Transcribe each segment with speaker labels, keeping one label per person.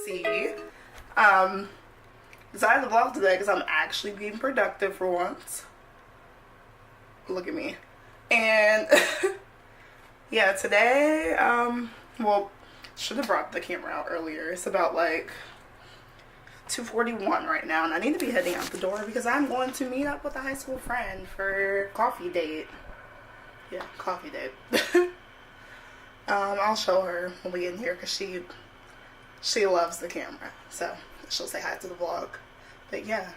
Speaker 1: see. Decided to vlog today because I'm actually being productive for once. Look at me. And yeah, today, well, should have brought the camera out earlier. It's about like 2:41 right now, and I need to be heading out the door because I'm going to meet up with a high school friend for coffee date. Yeah, coffee date. I'll show her when we get in here because she loves the camera, so she'll say hi to the vlog. But yeah,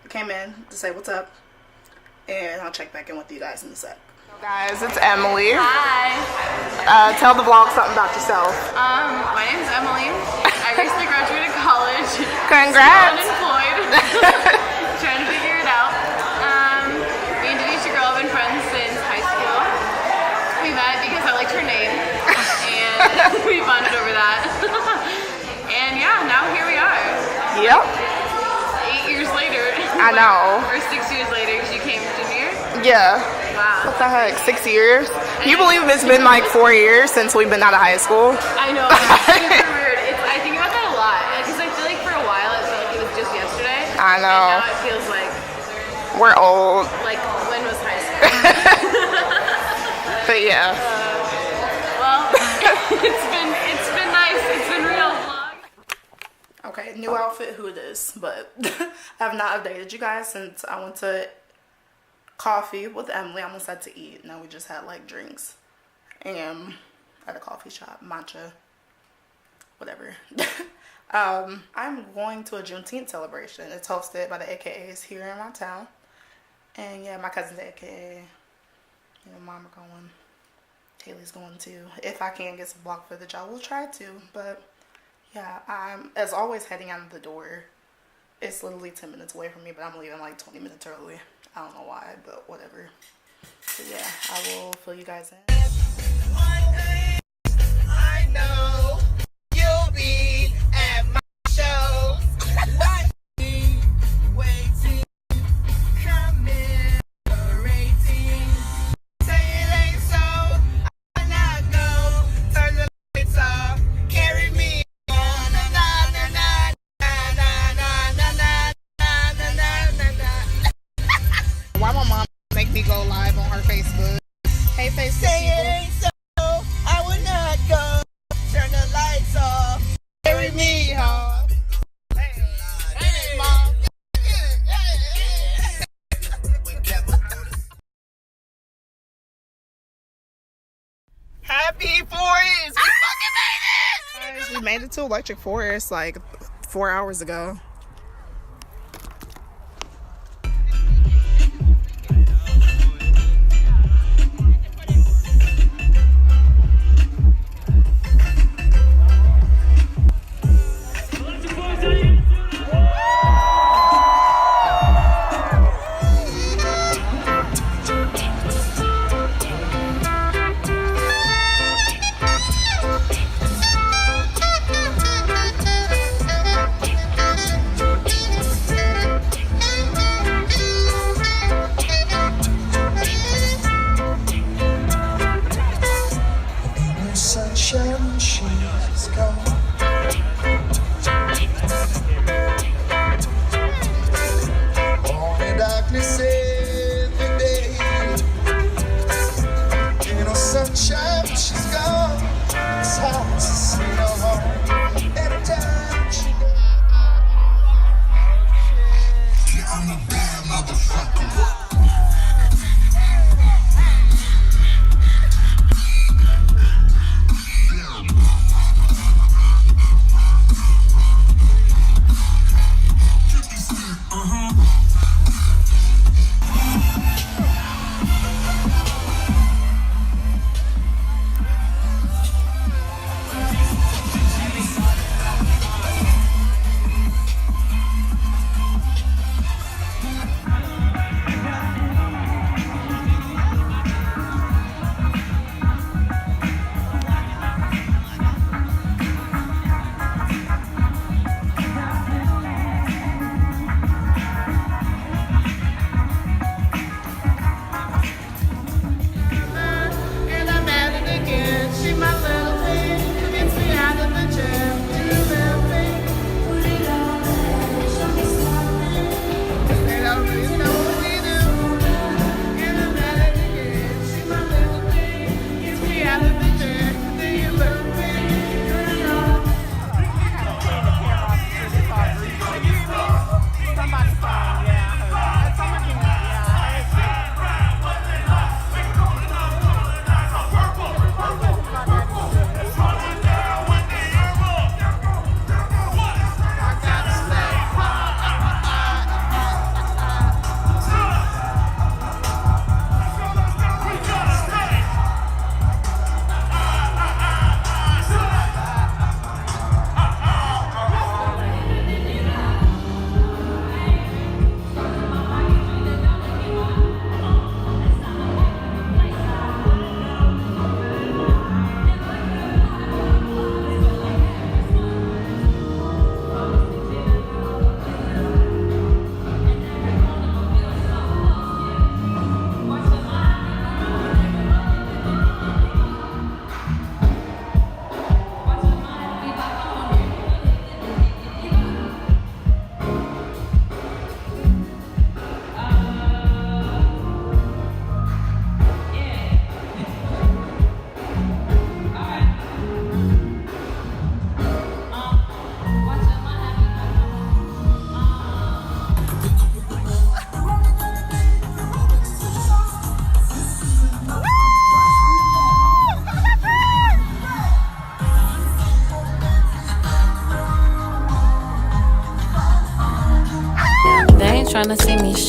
Speaker 1: I came in to say what's up, and I'll check back in with you guys in a sec. Guys, it's Emily.
Speaker 2: Hi.
Speaker 1: Tell the vlog something about yourself.
Speaker 2: My name's Emily. I recently graduated college.
Speaker 1: Congrats.
Speaker 2: Still unemployed. Trying to figure it out. Me and Denisha girl have been friends since high school. We met because I liked her name, and we bonded over that. And yeah, now here we are.
Speaker 1: Yep.
Speaker 2: 8 years later.
Speaker 1: I know.
Speaker 2: Or 6 years later, because you came junior.
Speaker 1: Yeah.
Speaker 2: Wow.
Speaker 1: What the heck? 6 years? Can you believe it's been like 4 years since we've been out of high school?
Speaker 2: I know. It's super weird. I think about that a lot because I feel like for a while it felt like it was just yesterday.
Speaker 1: I know.
Speaker 2: And now it feels like
Speaker 1: we're old.
Speaker 2: Like when was high school?
Speaker 1: But yeah.
Speaker 2: Well, it's been nice. It's been real vlog.
Speaker 1: Okay, new outfit. Who it is? But I have not updated you guys since I went to coffee with Emily. I almost had to eat. No, we just had like drinks and at a coffee shop, matcha, whatever. I'm going to a Juneteenth celebration. It's hosted by the AKAs here in my town, and yeah, my cousin's AKA, mom are going, Haley's going too. If I can get some block footage, I will try to. But yeah, I'm as always heading out of the door. It's literally 10 minutes away from me, but I'm leaving like 20 minutes early. I don't know why, but whatever. So yeah, I will fill you guys in.
Speaker 3: One day, I know you'll be at my show. Waiting, commemorating. Say it ain't so, I not go. Turn the lights off, carry me on. Na na na na na na na na na na na na.
Speaker 1: Why my mom make me go live on her Facebook? Hey, Facebook
Speaker 3: Say it
Speaker 1: people.
Speaker 3: ain't so, I would not go. Turn the lights off, carry me home. Hey, mom. Happy 40s! We fucking made it!
Speaker 1: We made it to Electric Forest like 4 hours ago.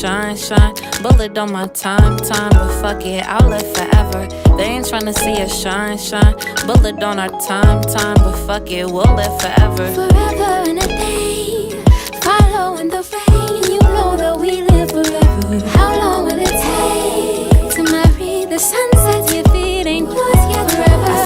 Speaker 4: shine, shine. Bullet on my time, but fuck it, I'll live forever. They ain't tryna see us shine, shine. Bullet on our time, but fuck it, we'll live forever.
Speaker 5: Forever and a day.